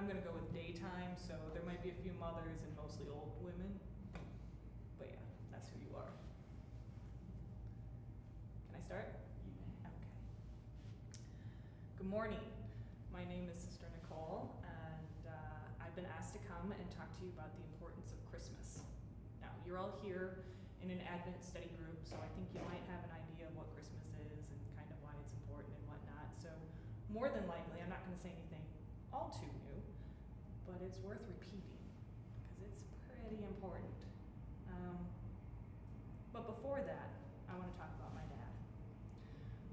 I'm gonna go with daytime, so there might be a few mothers and mostly old women. But yeah, that's who you are. Can I start? Okay. Good morning. My name is Sister Nicole, and I've been asked to come and talk to you about the importance of Christmas. Now, you're all here in an Advent study group, so I think you might have an idea of what Christmas is and kind of why it's important and whatnot. So more than likely, I'm not going to say anything all too new, but it's worth repeating because it's pretty important. But before that, I want to talk about my dad.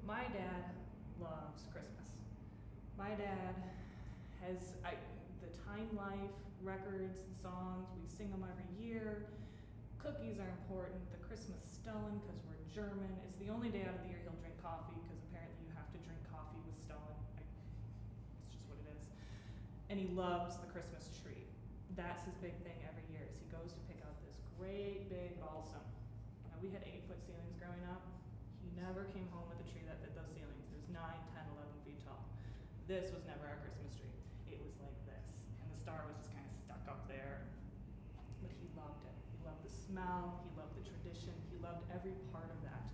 My dad loves Christmas. My dad has the Time Life records, the songs, we sing them every year. Cookies are important, the Christmas Stollen because we're German. It's the only day out of the year he'll drink coffee because apparently you have to drink coffee with Stollen. It's just what it is. And he loves the Christmas tree. That's his big thing every year is he goes to pick out this great big balsam. Now we had 8-foot ceilings growing up. He never came home with a tree that fit those ceilings. It was 9, 10, 11 feet tall. This was never our Christmas tree. It was like this. And the star was just kind of stuck up there. But he loved it. He loved the smell. He loved the tradition. He loved every part of that.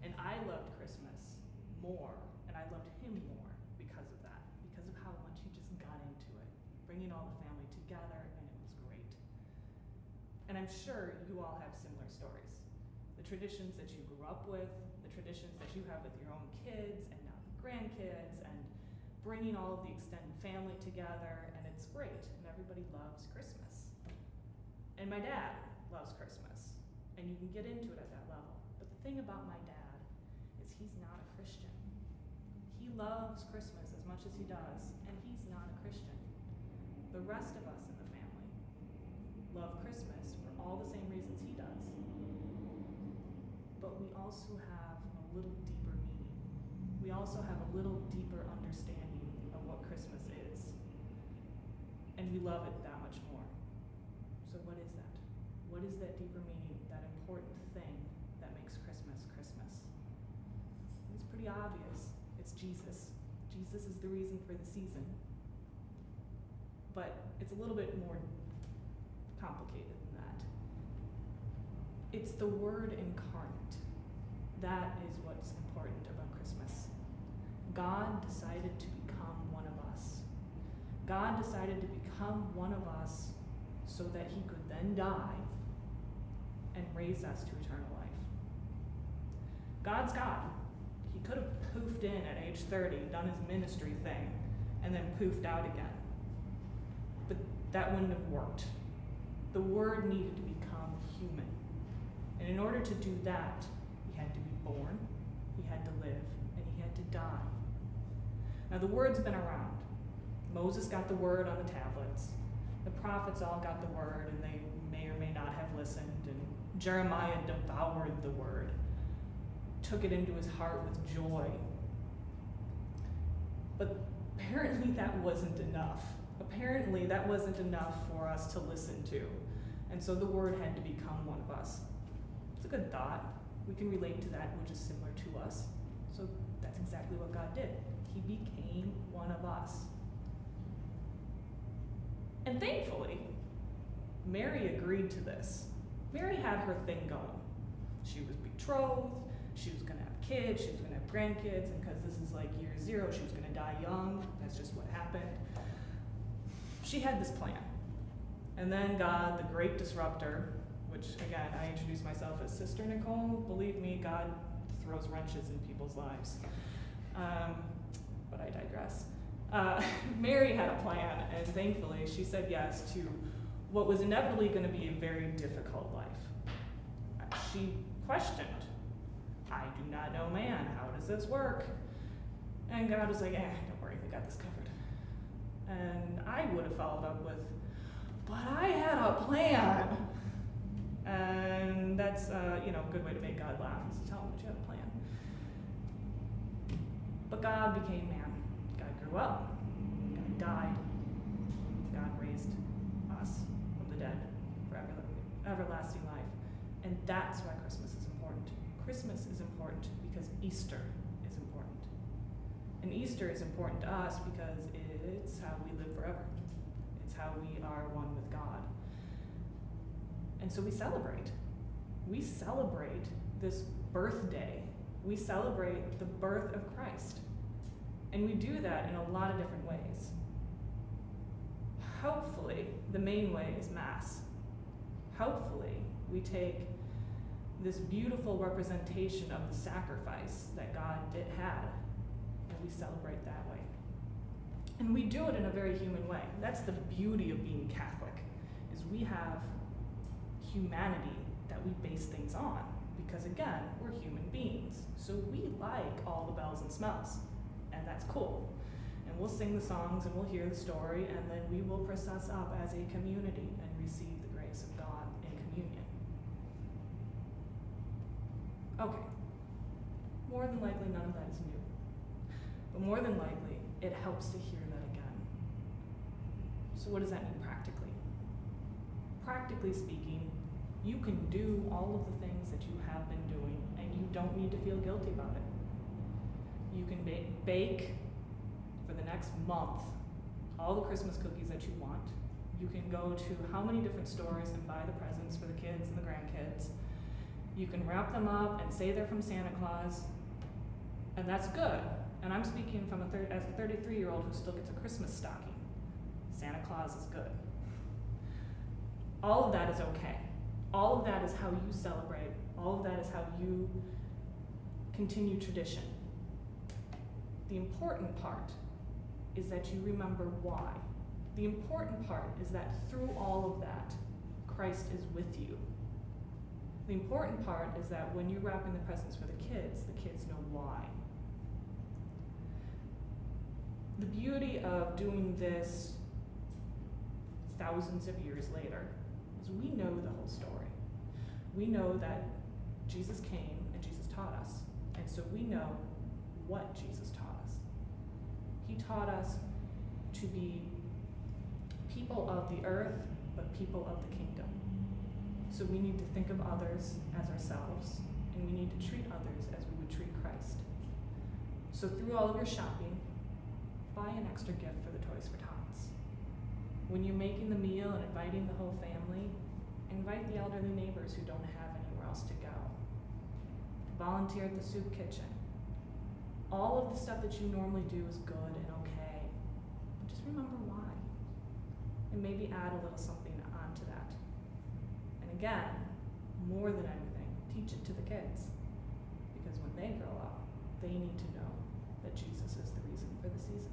And I loved Christmas more, and I loved him more because of that, because of how much he just got into it, bringing all the family together, and it was great. And I'm sure you all have similar stories. The traditions that you grew up with, the traditions that you have with your own kids, and now the grandkids, and bringing all of the extended family together, and it's great, and everybody loves Christmas. And my dad loves Christmas, and you can get into it at that level. But the thing about my dad is he's not a Christian. He loves Christmas as much as he does, and he's not a Christian. The rest of us in the family love Christmas for all the same reasons he does. But we also have a little deeper meaning. We also have a little deeper understanding of what Christmas is. And we love it that much more. So what is that? What is that deeper meaning, that important thing that makes Christmas Christmas? It's pretty obvious. It's Jesus. Jesus is the reason for the season. But it's a little bit more complicated than that. It's the Word incarnate. That is what's important about Christmas. God decided to become one of us. God decided to become one of us so that he could then die and raise us to eternal life. God's God. He could have poofed in at age 30, done his ministry thing, and then poofed out again. But that wouldn't have worked. The Word needed to become human. And in order to do that, he had to be born, he had to live, and he had to die. Now the Word's been around. Moses got the Word on the tablets. The prophets all got the Word, and they may or may not have listened. And Jeremiah devoured the Word, took it into his heart with joy. But apparently that wasn't enough. Apparently that wasn't enough for us to listen to. And so the Word had to become one of us. It's a good thought. We can relate to that, which is similar to us. So that's exactly what God did. He became one of us. And thankfully, Mary agreed to this. Mary had her thing going. She was betrothed, she was going to have kids, she was going to have grandkids, and because this is like year 0, she was going to die young. That's just what happened. She had this plan. And then God, the great disruptor, which again, I introduce myself as Sister Nicole. Believe me, God throws wrenches in people's lives. But I digress. Mary had a plan, and thankfully she said yes to what was inevitably going to be a very difficult life. She questioned, I do not know man, how does this work? And God was like, don't worry, we got this covered. And I would have followed up with, but I had a plan. And that's a good way to make God laugh, is to tell him that you have a plan. But God became man. God grew up. God died. God raised us from the dead for everlasting life. And that's why Christmas is important. Christmas is important because Easter is important. And Easter is important to us because it's how we live forever. It's how we are one with God. And so we celebrate. We celebrate this birthday. We celebrate the birth of Christ. And we do that in a lot of different ways. Hopefully, the main way is Mass. Hopefully, we take this beautiful representation of the sacrifice that God had, and we celebrate that way. And we do it in a very human way. That's the beauty of being Catholic, is we have humanity that we base things on. Because again, we're human beings. So we like all the bells and smells, and that's cool. And we'll sing the songs and we'll hear the story, and then we will process up as a community and receive the grace of God in communion. Okay, more than likely none of that is new. But more than likely, it helps to hear that again. So what does that mean practically? Practically speaking, you can do all of the things that you have been doing, and you don't need to feel guilty about it. You can bake for the next month all the Christmas cookies that you want. You can go to how many different stores and buy the presents for the kids and the grandkids. You can wrap them up and say they're from Santa Claus, and that's good. And I'm speaking from as a 33-year-old who still gets a Christmas stocking. Santa Claus is good. All of that is okay. All of that is how you celebrate. All of that is how you continue tradition. The important part is that you remember why. The important part is that through all of that, Christ is with you. The important part is that when you're wrapping the presents for the kids know why. The beauty of doing this thousands of years later is we know the whole story. We know that Jesus came and Jesus taught us. And so we know what Jesus taught us. He taught us to be people of the earth, but people of the kingdom. So we need to think of others as ourselves, and we need to treat others as we would treat Christ. So through all of your shopping, buy an extra gift for the Toys for Tots. When you're making the meal and inviting the whole family, invite the elderly neighbors who don't have anywhere else to go. Volunteer at the soup kitchen. All of the stuff that you normally do is good and okay. But just remember why. And maybe add a little something onto that. And again, more than anything, teach it to the kids. Because when they grow up, they need to know that Jesus is the reason for the season.